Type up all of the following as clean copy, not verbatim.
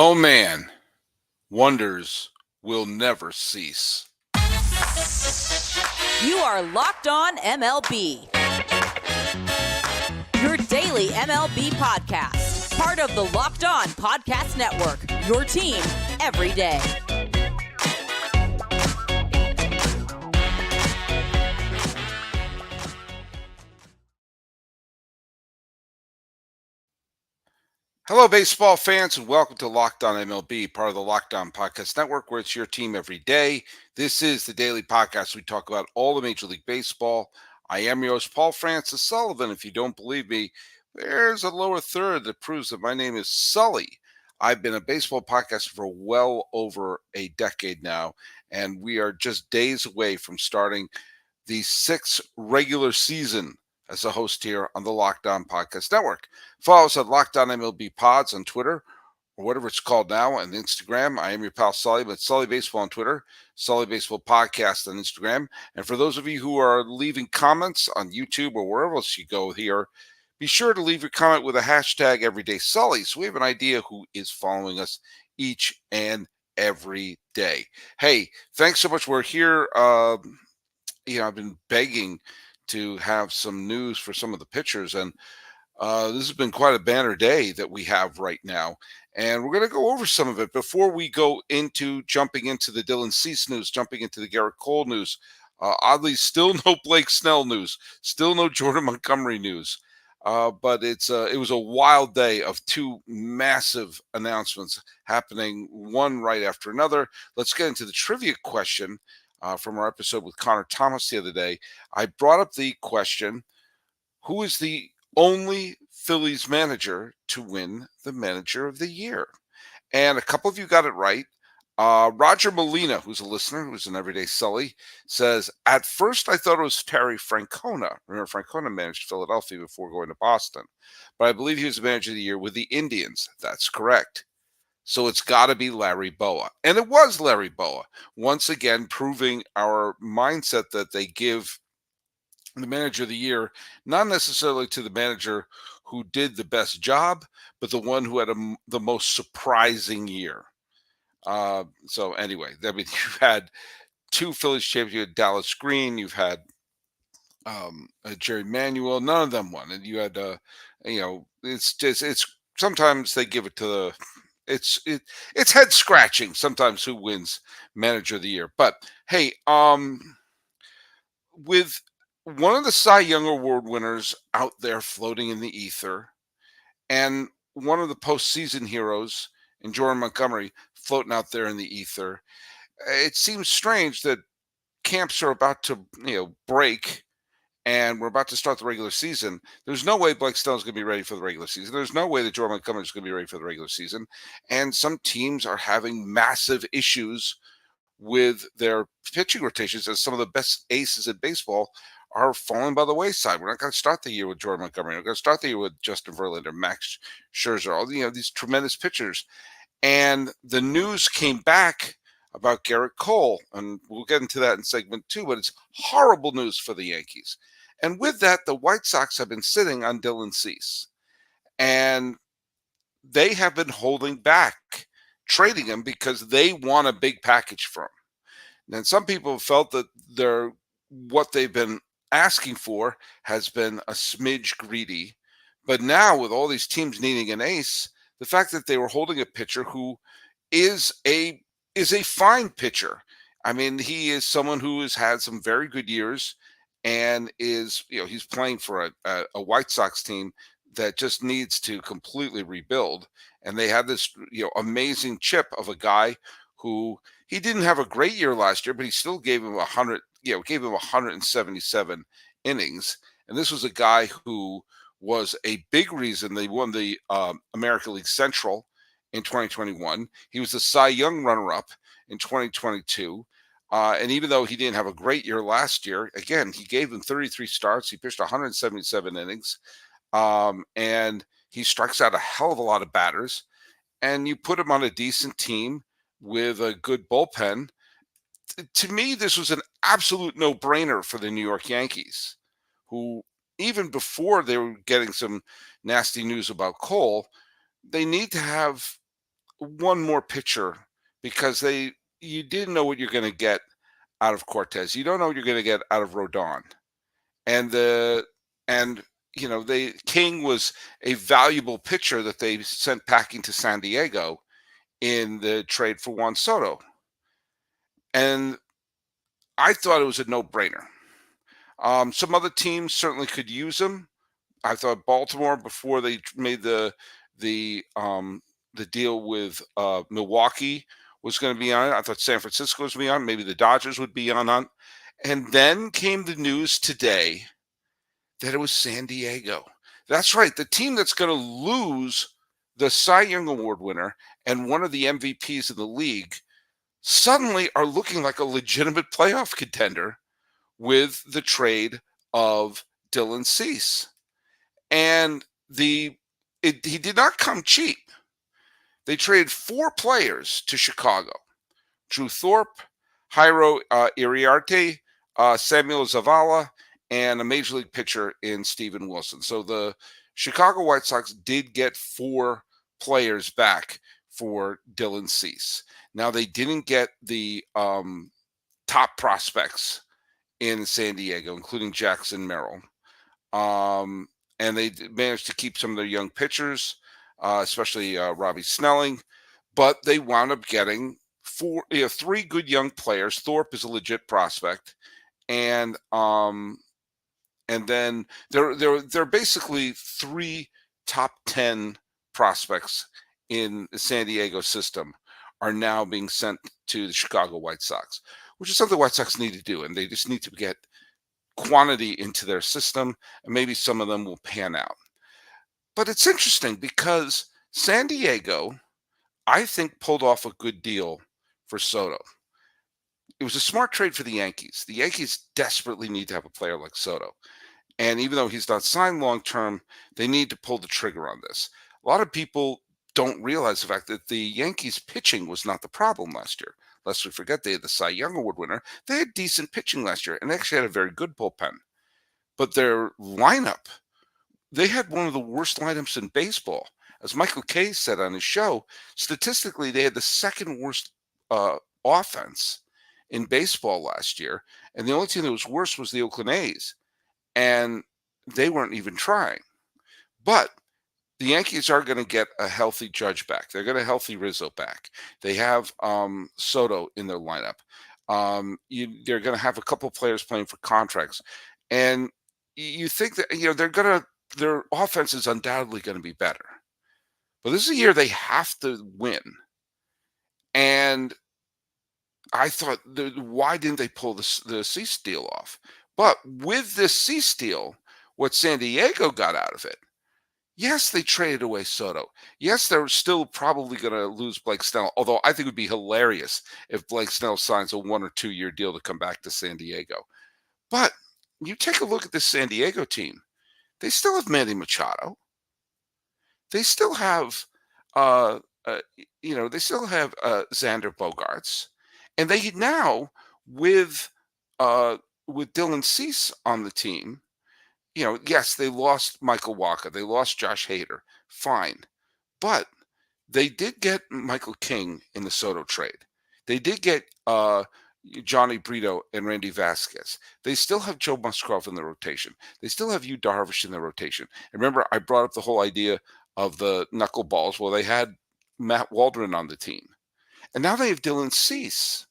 Oh man, wonders will never cease. You are Locked On MLB, your daily MLB podcast. Part of the Locked On Podcast Network, your team every day. Hello, baseball fans, and welcome to Locked On MLB, part of the Locked On Podcast Network, where it's your team every day. This is the daily podcast. We talk about all the Major League Baseball. I am your host, Paul Francis Sullivan. If you don't believe me, there's a lower third that proves that my name is Sully. I've been a baseball podcaster for well over a decade now, and we are just days away from starting the sixth regular season as a host here on the Locked On Podcast Network. Follow us at Locked On MLB Pods on Twitter, or whatever it's called now, on Instagram. I am your pal Sully, but Sully Baseball on Twitter, Sully Baseball Podcast on Instagram. And for those of you who are leaving comments on YouTube or wherever else you go here, be sure to leave your comment with a hashtag Everyday Sully, so we have an idea who is following us each and every day. Hey, thanks so much. We're here. I've been begging to have some news for some of the pitchers, and this has been quite a banner day that we have right now, and we're going to go over some of it before we go into jumping into the Dylan Cease news, jumping into the Gerrit Cole news. Oddly, still no Blake Snell news, still no Jordan Montgomery news, but it was a wild day of two massive announcements happening, one right after another. Let's get into the trivia question. From our episode with Connor Thomas the other day. I brought up the question, who is the only Phillies manager to win the Manager of the Year? And a couple of you got it right. Roger Molina, who's a listener, who's an everyday Sully, says, at first I thought it was Terry Francona. Remember, Francona managed Philadelphia before going to Boston. But I believe he was the Manager of the Year with the Indians. That's correct. So it's got to be Larry Bowa. And it was Larry Bowa, once again proving our mindset that they give the Manager of the Year, not necessarily to the manager who did the best job, but the one who had the most surprising year. So anyway, I mean, you've had two Phillies champions. You had Dallas Green, you've had Jerry Manuel. None of them won. And you had, it's sometimes they give it to the, it's head scratching sometimes who wins Manager of the Year. But hey, with one of the Cy Young Award winners out there floating in the ether, and one of the postseason heroes in Jordan Montgomery floating out there in the ether, it seems strange that camps are about to break, and we're about to start the regular season. There's no way Blake Snell is going to be ready for the regular season. There's no way that Jordan Montgomery is going to be ready for the regular season. And some teams are having massive issues with their pitching rotations, as some of the best aces in baseball are falling by the wayside. We're not going to start the year with Jordan Montgomery. We're going to start the year with Justin Verlander, Max Scherzer, all these tremendous pitchers. And the news came back about Gerrit Cole, and we'll get into that in segment 2, but it's horrible news for the Yankees. And with that, the White Sox have been sitting on Dylan Cease, and they have been holding back trading him because they want a big package for him. And some people have felt that what they've been asking for has been a smidge greedy. But now, with all these teams needing an ace, the fact that they were holding a pitcher who is a fine pitcher. I mean, he is someone who has had some very good years, and he's playing for a White Sox team that just needs to completely rebuild. And they had this amazing chip of a guy who, he didn't have a great year last year, but he still gave him 177 innings. And this was a guy who was a big reason they won the American League Central in 2021. He was the Cy Young runner-up in 2022. And even though he didn't have a great year last year, again, he gave them 33 starts. He pitched 177 innings. And he strikes out a hell of a lot of batters. And you put him on a decent team with a good bullpen. To me, this was an absolute no-brainer for the New York Yankees, who, even before they were getting some nasty news about Cole, they need to have one more pitcher because you didn't know what you're going to get out of Cortez. You don't know what you're going to get out of Rodon. And and they King was a valuable pitcher that they sent packing to San Diego in the trade for Juan Soto. And I thought it was a no-brainer. Some other teams certainly could use him. I thought Baltimore, before they made the the deal with Milwaukee, was going to be on it. I thought San Francisco was going to be on. Maybe the Dodgers would be on. And then came the news today that it was San Diego. That's right. The team that's going to lose the Cy Young Award winner and one of the MVPs in the league suddenly are looking like a legitimate playoff contender with the trade of Dylan Cease. And he did not come cheap. They traded 4 players to Chicago: Drew Thorpe, Jairo Iriarte, Samuel Zavala, and a major league pitcher in Steven Wilson. So the Chicago White Sox did get 4 players back for Dylan Cease. Now, they didn't get the top prospects in San Diego, including Jackson Merrill. And they managed to keep some of their young pitchers, especially Robbie Snelling. But they wound up getting 3 good young players. Thorpe is a legit prospect, and then there are basically 3 top 10 prospects in the San Diego system are now being sent to the Chicago White Sox, which is something the White Sox need to do, and they just need to get quantity into their system, and maybe some of them will pan out. But it's interesting because San Diego, I think, pulled off a good deal for Soto. It was a smart trade for the Yankees. The Yankees desperately need to have a player like Soto. And even though he's not signed long term, they need to pull the trigger on this. A lot of people don't realize the fact that the Yankees pitching was not the problem last year. Lest we forget, they had the Cy Young Award winner. They had decent pitching last year and they actually had a very good bullpen. But their lineup, they had one of the worst lineups in baseball. As Michael Kay said on his show, statistically, they had the second worst offense in baseball last year. And the only team that was worse was the Oakland A's. And they weren't even trying. But the Yankees are going to get a healthy Judge back. They're going to healthy Rizzo back. They have Soto in their lineup. They're going to have a couple players playing for contracts, and you think that their offense is undoubtedly going to be better. But this is a year they have to win, and I thought, why didn't they pull the Cease deal off? But with this Cease deal, what San Diego got out of it. Yes, they traded away Soto. Yes, they're still probably going to lose Blake Snell, although I think it would be hilarious if Blake Snell signs a 1 or 2 year deal to come back to San Diego. But you take a look at this San Diego team. They still have Manny Machado. They still have, Xander Bogaerts. And they now, with Dylan Cease on the team, yes, they lost Michael Walker. They lost Josh Hader. Fine. But they did get Michael King in the Soto trade. They did get Johnny Brito and Randy Vasquez. They still have Joe Musgrove in the rotation. They still have Yu Darvish in the rotation. And remember, I brought up the whole idea of the knuckleballs. Well, they had Matt Waldron on the team. And now they have Dylan Cease.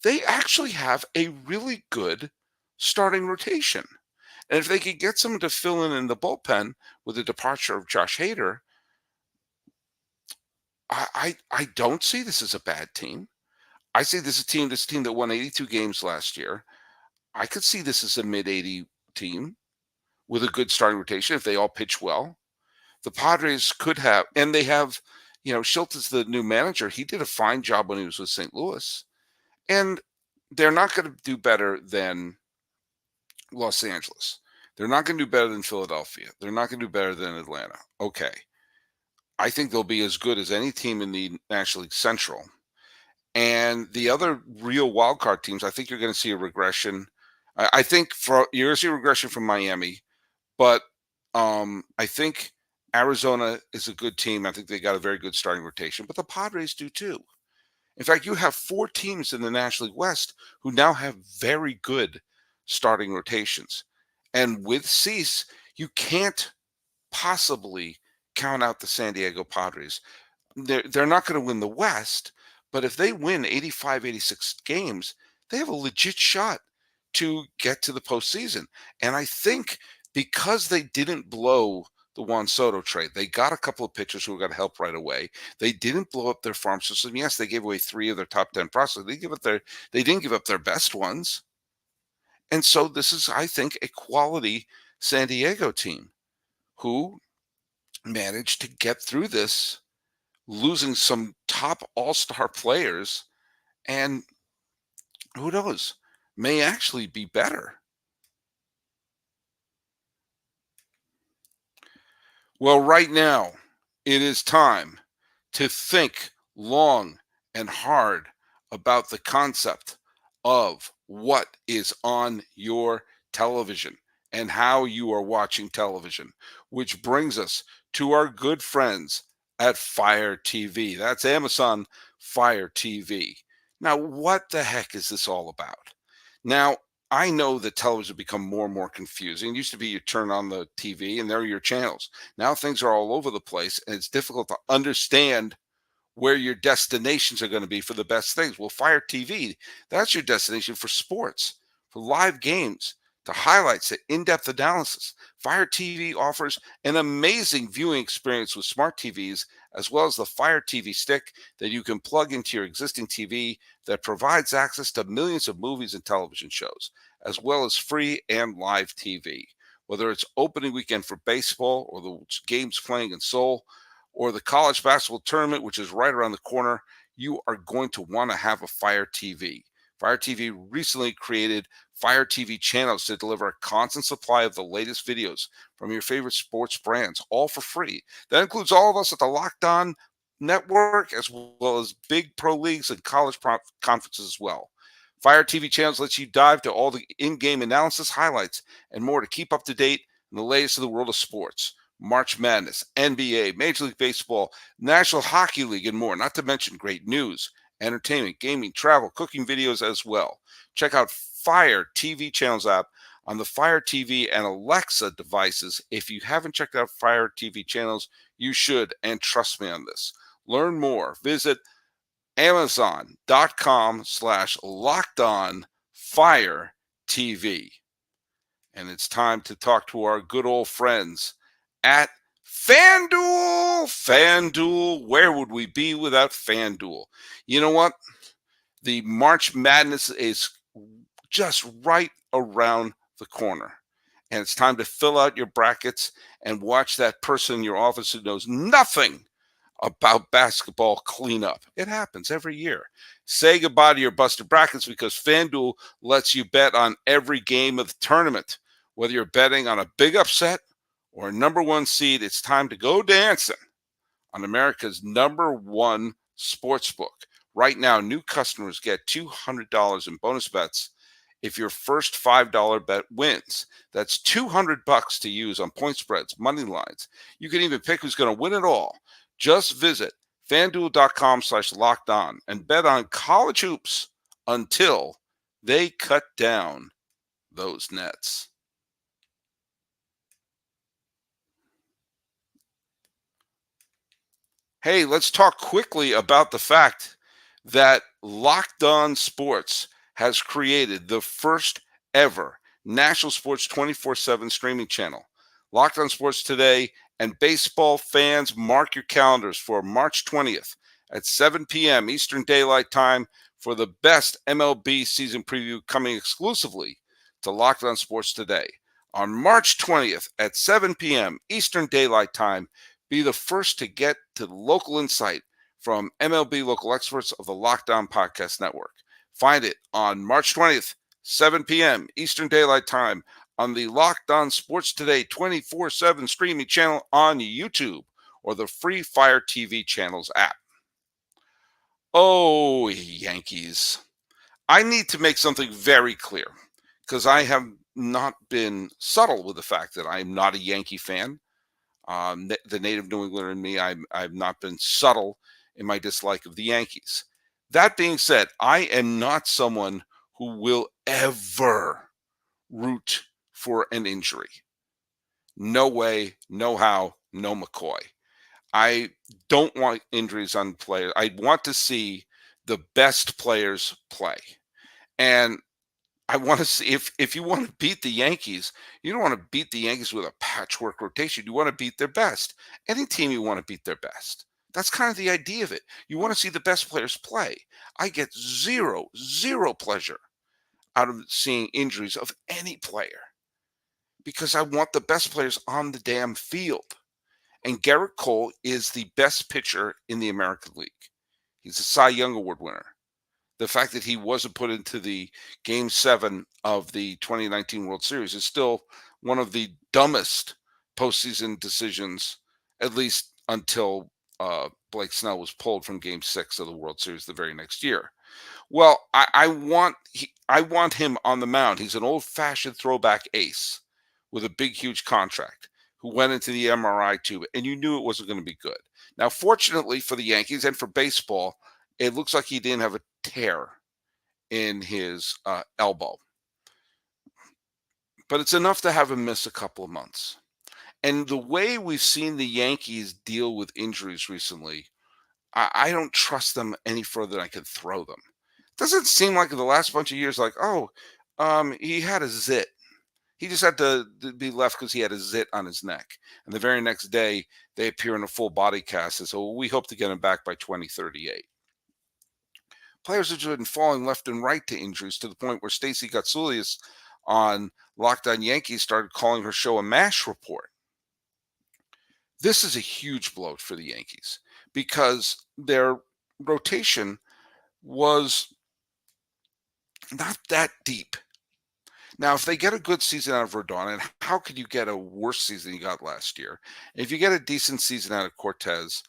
They actually have a really good starting rotation. And if they could get someone to fill in the bullpen with the departure of Josh Hader, I don't see this as a bad team. I see this team that won 82 games last year. I could see this as a mid-80 team with a good starting rotation if they all pitch well. The Padres could have, and they have, Schultz is the new manager. He did a fine job when he was with St. Louis. And they're not going to do better than Los Angeles. They're not going to do better than Philadelphia. They're not going to do better than Atlanta. Okay. I think they'll be as good as any team in the National League Central. And the other real wildcard teams, I think you're going to see a regression. I think you're going to see a regression from Miami, but I think Arizona is a good team. I think they got a very good starting rotation, but the Padres do too. In fact, you have four teams in the National League West who now have very good starting rotations. And with Cease, you can't possibly count out the San Diego Padres. They're not going to win the West, but if they win 85, 86 games, they have a legit shot to get to the postseason. And I think because they didn't blow the Juan Soto trade, they got a couple of pitchers who got help right away. They didn't blow up their farm system. Yes, they gave away 3 of their top 10 prospects. They didn't give up their best ones. And so this is, I think, a quality San Diego team who managed to get through this, losing some top all-star players, and who knows, may actually be better. Well, right now, it is time to think long and hard about the concept of what is on your television and how you are watching television, which brings us to our good friends at Fire TV. That's Amazon Fire TV. Now, what the heck is this all about? Now, I know that television become more and more confusing. It used to be you turn on the TV and there are your channels. Now things are all over the place and it's difficult to understand where your destinations are going to be for the best things. Well, Fire TV, that's your destination for sports, for live games, to highlights, to in-depth analysis. Fire TV offers an amazing viewing experience with smart TVs, as well as the Fire TV stick that you can plug into your existing TV that provides access to millions of movies and television shows, as well as free and live TV. Whether it's opening weekend for baseball or the games playing in Seoul, or the college basketball tournament, which is right around the corner, you are going to want to have a Fire TV. Fire TV recently created Fire TV channels to deliver a constant supply of the latest videos from your favorite sports brands, all for free. That includes all of us at the Locked On Network, as well as big pro leagues and college conferences as well. Fire TV channels lets you dive to all the in-game analysis, highlights, and more to keep up to date in the latest of the world of sports. March Madness, NBA, Major League Baseball, National Hockey League, and more, not to mention great news, entertainment, gaming, travel, cooking videos as well. Check out Fire TV Channels app on the Fire TV and Alexa devices. If you haven't checked out Fire TV Channels, you should, and trust me on this. Learn more. Visit Amazon.com/LockedOnFireTV. And it's time to talk to our good old friends at FanDuel. FanDuel, where would we be without FanDuel? You know what? The March Madness is just right around the corner. And it's time to fill out your brackets and watch that person in your office who knows nothing about basketball clean up. It happens every year. Say goodbye to your busted brackets because FanDuel lets you bet on every game of the tournament. Whether you're betting on a big upset or a number one seed, it's time to go dancing on America's number one sports book. Right now, new customers get $200 in bonus bets if your first $5 bet wins. That's $200 to use on point spreads, money lines. You can even pick who's going to win it all. Just visit FanDuel.com/LockedOn and bet on college hoops until they cut down those nets. Hey, let's talk quickly about the fact that Locked On Sports has created the first ever national sports 24/7 streaming channel. Locked On Sports Today and baseball fans, mark your calendars for March 20th at 7 p.m. Eastern Daylight Time for the best MLB season preview coming exclusively to Locked On Sports Today. On March 20th at 7 p.m. Eastern Daylight Time, be the first to get to local insight from MLB local experts of the Locked On Podcast Network. Find it on March 20th, 7 p.m. Eastern Daylight Time on the Locked On Sports Today 24/7 streaming channel on YouTube or the free Fire TV Channels app. Oh, Yankees. I need to make something very clear because I have not been subtle with the fact that I am not a Yankee fan. The native New Englander in me, I've not been subtle in my dislike of the Yankees. That being said, I am not someone who will ever root for an injury. No way, no how, no McCoy. I don't want injuries on players. I want to see the best players play. And I want to see if you want to beat the Yankees, you don't want to beat the Yankees with a patchwork rotation. You want to beat their best. Any team you want to beat their best. That's kind of the idea of it. You want to see the best players play. I get zero pleasure out of seeing injuries of any player because I want the best players on the damn field. And Gerrit Cole is the best pitcher in the American League. He's a Cy Young Award winner. The fact that he wasn't put into the Game 7 of the 2019 World Series is still one of the dumbest postseason decisions, at least until Blake Snell was pulled from Game 6 of the World Series the very next year. Well, I want him on the mound. He's an old-fashioned throwback ace with a big, huge contract who went into the MRI tube, and you knew it wasn't going to be good. Now, fortunately for the Yankees and for baseball, it looks like he didn't have a tear in his elbow. But it's enough to have him miss a couple of months. And the way we've seen the Yankees deal with injuries recently, I don't trust them any further than I can throw them. It doesn't seem like in the last bunch of years, like, he had a zit. He just had to be left because he had a zit on his neck. And the very next day, they appear in a full body cast. And so we hope to get him back by 2038. Players have just been falling left and right to injuries to the point where Stacey Gotsulias on Locked On Yankees started calling her show a MASH report. This is a huge blow for the Yankees because their rotation was not that deep. Now, if they get a good season out of Rodon, and how could you get a worse season you got last year? If you get a decent season out of Cortez,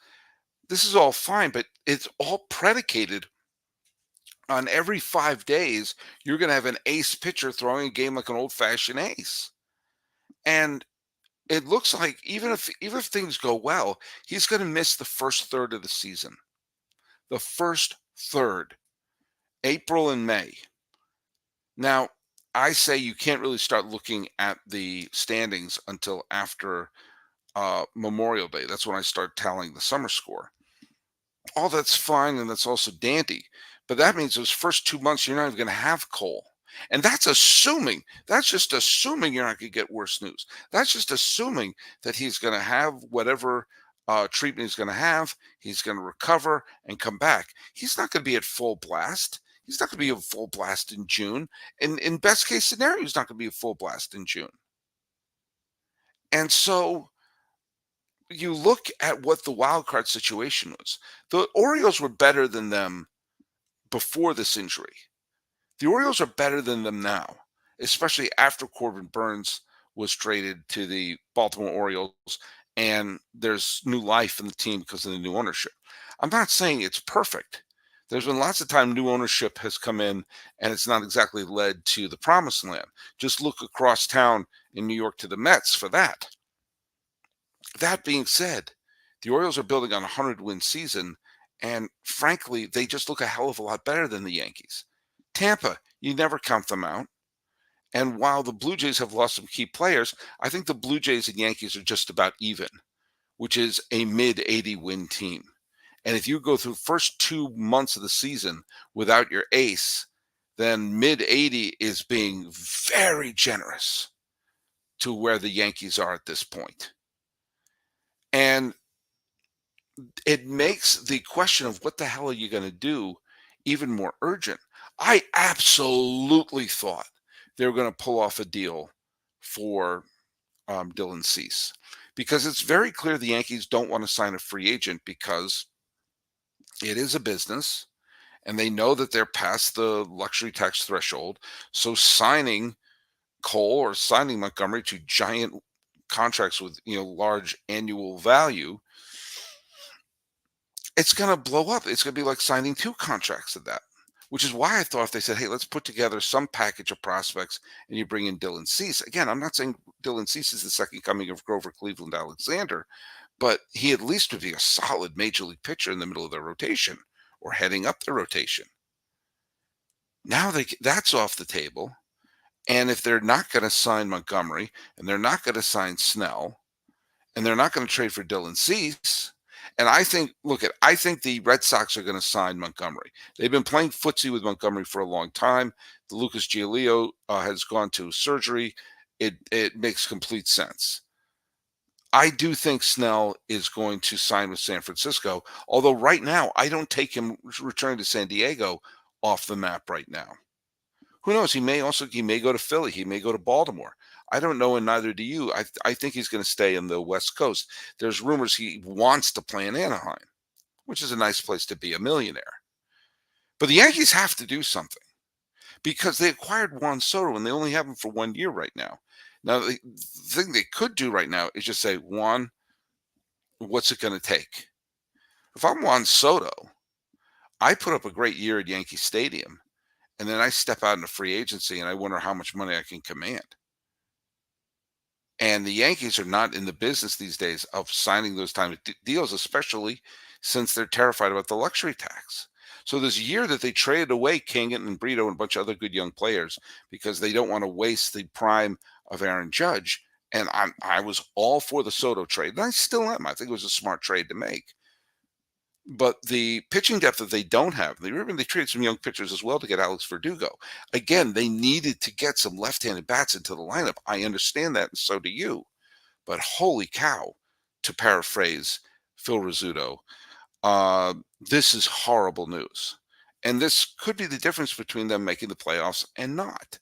this is all fine, but it's all predicated on every 5 days, you're going to have an ace pitcher throwing a game like an old-fashioned ace. And it looks like even if things go well, he's going to miss the first third of the season. The first third, April and May. Now, I say you can't really start looking at the standings until after Memorial Day. That's when I start tallying the summer score. All that's fine, and that's also dandy. But that means those first 2 months, you're not even going to have Cole. And that's just assuming you're not going to get worse news. That's just assuming that he's going to have whatever treatment he's going to have. He's going to recover and come back. He's not going to be at full blast. He's not going to be at full blast in June. And in best case scenario, he's not going to be at full blast in June. And so you look at what the wild card situation was. The Orioles were better than them before this injury. The Orioles are better than them now, especially after Corbin Burns was traded to the Baltimore Orioles and there's new life in the team because of the new ownership. I'm not saying it's perfect. There's been lots of time new ownership has come in and it's not exactly led to the promised land. Just look across town in New York to the Mets for that. That being said, the Orioles are building on a 100-win season, and frankly, they just look a hell of a lot better than the Yankees. Tampa, you never count them out. And while the Blue Jays have lost some key players, I think the Blue Jays and Yankees are just about even, which is a mid-80 win team. And if you go through first 2 months of the season without your ace, then mid-80 is being very generous to where the Yankees are at this point. And it makes the question of what the hell are you going to do even more urgent. I absolutely thought they were going to pull off a deal for Dylan Cease because it's very clear the Yankees don't want to sign a free agent because it is a business and they know that they're past the luxury tax threshold. So signing Cole or signing Montgomery to giant contracts with large annual value, it's going to blow up. It's going to be like signing 2 contracts of that. which is why I thought if they said, hey, let's put together some package of prospects and you bring in Dylan Cease. Again, I'm not saying Dylan Cease is the second coming of Grover Cleveland Alexander, but he at least would be a solid major league pitcher in the middle of their rotation or heading up the rotation. Now that's off the table. And if they're not going to sign Montgomery and they're not going to sign Snell and they're not going to trade for Dylan Cease, and I think the Red Sox are going to sign Montgomery. They've been playing footsie with Montgomery for a long time. The Lucas Giolito has gone to surgery. It makes complete sense. I do think Snell is going to sign with San Francisco, although right now I don't take him returning to San Diego off the map right now. Who knows? He may go to Philly. He may go to Baltimore. I don't know, and neither do you. I think he's going to stay in the West Coast. There's rumors he wants to play in Anaheim, which is a nice place to be a millionaire. But the Yankees have to do something because they acquired Juan Soto and they only have him for 1 year right now. Now, the thing they could do right now is just say, Juan, what's it going to take? If I'm Juan Soto, I put up a great year at Yankee Stadium, and then I step out into free agency and I wonder how much money I can command. And the Yankees are not in the business these days of signing those type of deals, especially since they're terrified about the luxury tax. So this year that they traded away Kangan and Brito and a bunch of other good young players because they don't want to waste the prime of Aaron Judge. And I was all for the Soto trade, and I still am. I think it was a smart trade to make. But the pitching depth that they don't have, they traded some young pitchers as well to get Alex Verdugo. Again, they needed to get some left-handed bats into the lineup. I understand that, and so do you. But holy cow, to paraphrase Phil Rizzuto, this is horrible news. And this could be the difference between them making the playoffs and not.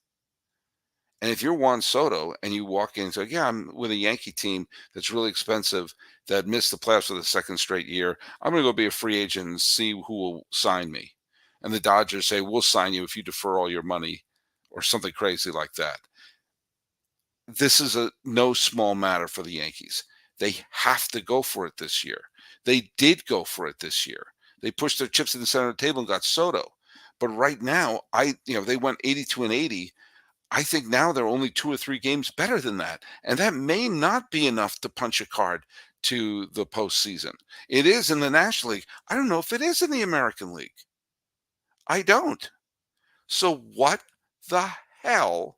And if you're Juan Soto and you walk in and say, yeah, I'm with a Yankee team that's really expensive that missed the playoffs for the second straight year, I'm going to go be a free agent and see who will sign me. And the Dodgers say, we'll sign you if you defer all your money or something crazy like that. This is a no small matter for the Yankees. They have to go for it this year. They did go for it this year. They pushed their chips in the center of the table and got Soto. But right now, they went 82-80. I think now they're only 2 or 3 games better than that. And that may not be enough to punch a card to the postseason. It is in the National League. I don't know if it is in the American League. I don't. So what the hell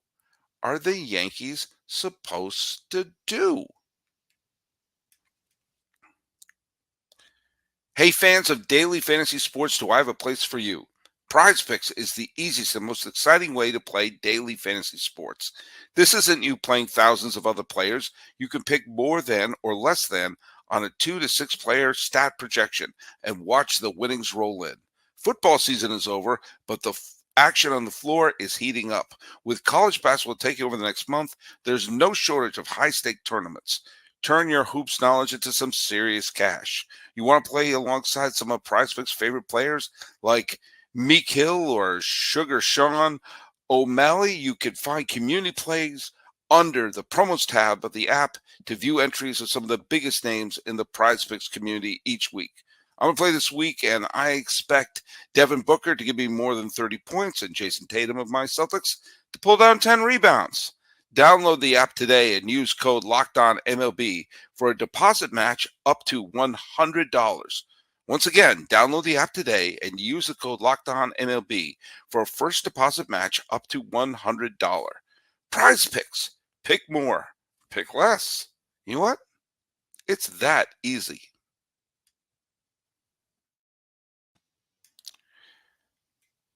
are the Yankees supposed to do? Hey, fans of daily fantasy sports, do I have a place for you? Prize Picks is the easiest and most exciting way to play daily fantasy sports. This isn't you playing thousands of other players. You can pick more than or less than on a 2 to 6 player stat projection and watch the winnings roll in. Football season is over, but the action on the floor is heating up. With college basketball taking over the next month, there's no shortage of high-stake tournaments. Turn your hoops knowledge into some serious cash. You want to play alongside some of Prize Picks' favorite players like Meek Hill or Sugar Sean O'Malley? You can find community plays under the promos tab of the app to view entries of some of the biggest names in the Prize Picks community each week. I'm going to play this week, and I expect Devin Booker to give me more than 30 points and Jason Tatum of my Celtics to pull down 10 rebounds. Download the app today and use code LOCKEDONMLB for a deposit match up to $100. Once again, download the app today and use the code LOCKEDONMLB for a first deposit match up to $100. Prize Picks. Pick more. Pick less. You know what? It's that easy.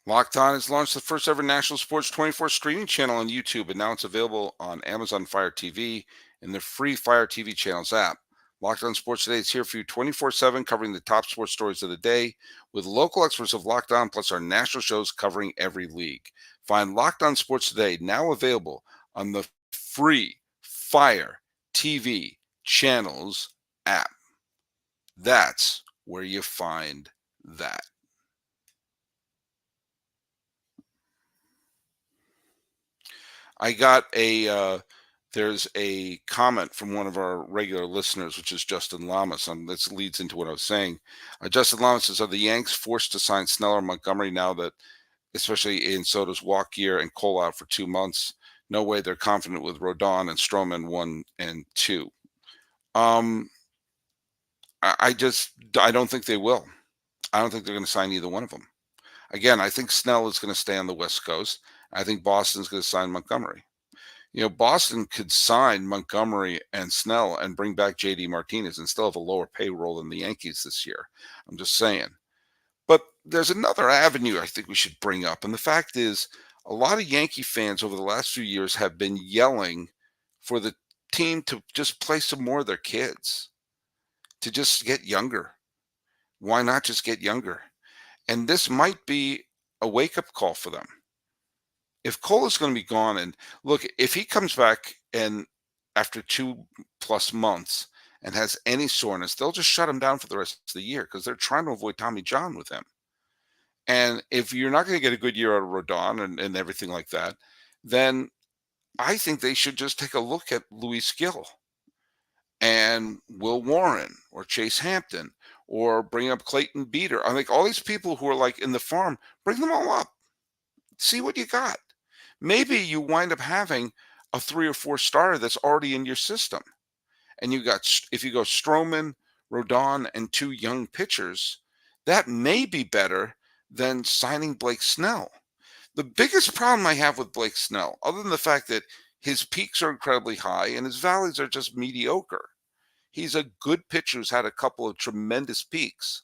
Locked On has launched the first ever national sports 24 streaming channel on YouTube, and now it's available on Amazon Fire TV and the free Fire TV channels app. Locked On Sports Today is here for you 24/7, covering the top sports stories of the day with local experts of Locked On, plus our national shows covering every league. Find Locked On Sports Today now available on the free Fire TV channels app. That's where you find that. I got there's a comment from one of our regular listeners, which is Justin Lamas. This leads into what I was saying. Justin Lamas says, are the Yanks forced to sign Snell or Montgomery now that especially in Soto's walk year and Cole out for 2 months. No way they're confident with Rodon and Stroman 1 and 2. Um, I don't think they will. I don't think they're going to sign either one of them. Again, I think Snell is going to stay on the West Coast. I think Boston's going to sign Montgomery. Boston could sign Montgomery and Snell and bring back JD Martinez and still have a lower payroll than the Yankees this year. I'm just saying. But there's another avenue I think we should bring up. And the fact is, a lot of Yankee fans over the last few years have been yelling for the team to just play some more of their kids, to just get younger. Why not just get younger? And this might be a wake-up call for them. If Cole is going to be gone, and look, if he comes back and after 2+ months and has any soreness, they'll just shut him down for the rest of the year because they're trying to avoid Tommy John with him. And if you're not going to get a good year out of Rodon and everything like that, then I think they should just take a look at Luis Gill and Will Warren or Chase Hampton or bring up Clayton Beater. I think all these people who are like in the farm, bring them all up. See what you got. Maybe you wind up having a 3 or 4 starter that's already in your system. And if you go Stroman, Rodon, and 2 young pitchers, that may be better than signing Blake Snell. The biggest problem I have with Blake Snell, other than the fact that his peaks are incredibly high and his valleys are just mediocre. He's a good pitcher who's had a couple of tremendous peaks,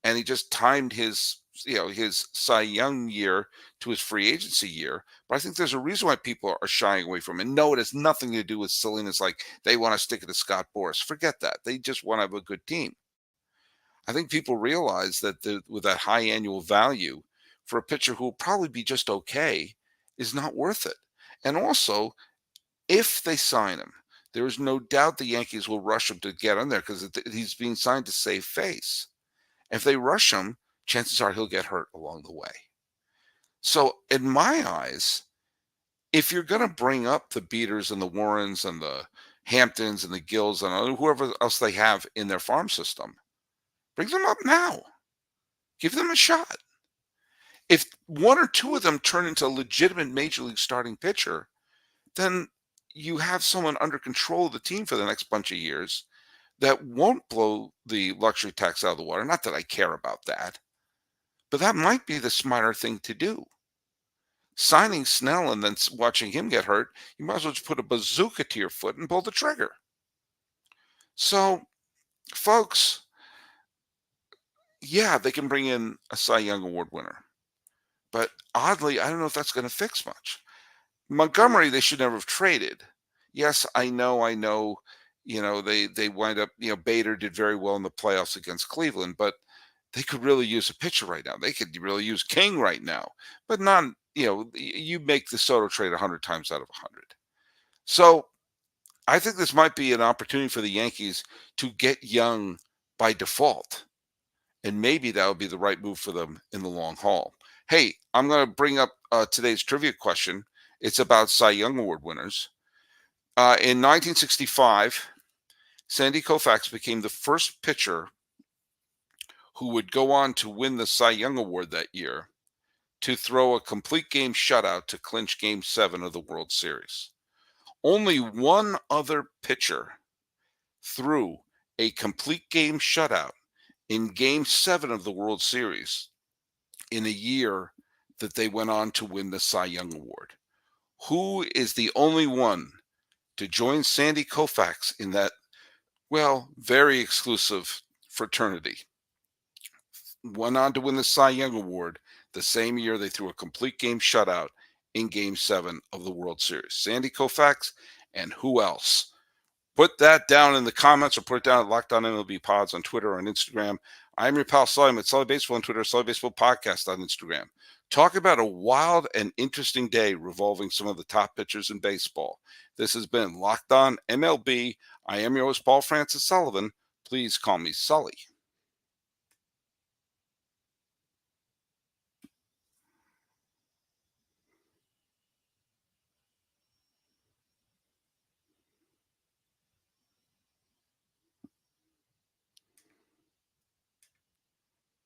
and he just timed his Cy Young year to his free agency year. But I think there's a reason why people are shying away from him. And no, it has nothing to do with silliness like they want to stick it to Scott Boras. Forget that. They just want to have a good team. I think people realize that with that high annual value for a pitcher who will probably be just okay is not worth it. And also, if they sign him, there is no doubt the Yankees will rush him to get on there because he's being signed to save face. If they rush him, chances are he'll get hurt along the way. So in my eyes, if you're going to bring up the Beaters and the Warrens and the Hamptons and the Gills and whoever else they have in their farm system, bring them up now. Give them a shot. If 1 or 2 of them turn into a legitimate major league starting pitcher, then you have someone under control of the team for the next bunch of years that won't blow the luxury tax out of the water. Not that I care about that, but that might be the smarter thing to do. Signing Snell and then watching him get hurt, you might as well just put a bazooka to your foot and pull the trigger. So, folks, yeah, they can bring in a Cy Young Award winner. But oddly, I don't know if that's going to fix much. Montgomery, they should never have traded. Yes, I know. They wind up, Bader did very well in the playoffs against Cleveland, but they could really use a pitcher right now. They could really use King right now, but not, you make the Soto trade 100 times out of 100. So I think this might be an opportunity for the Yankees to get young by default. And maybe that would be the right move for them in the long haul. Hey, I'm going to bring up today's trivia question. It's about Cy Young Award winners. In 1965, Sandy Koufax became the first pitcher who would go on to win the Cy Young Award that year to throw a complete game shutout to clinch Game 7 of the World Series. Only one other pitcher threw a complete game shutout in Game 7 of the World Series in a year that they went on to win the Cy Young Award. Who is the only one to join Sandy Koufax in that, very exclusive fraternity? Went on to win the Cy Young Award the same year they threw a complete game shutout in Game 7 of the World Series. Sandy Koufax, and who else? Put that down in the comments or put it down at Locked On MLB Pods on Twitter or on Instagram. I'm your pal Sully. I'm at Sully Baseball on Twitter, Sully Baseball Podcast on Instagram. Talk about a wild and interesting day revolving some of the top pitchers in baseball. This has been Locked On MLB. I am your host, Paul Francis Sullivan. Please call me Sully.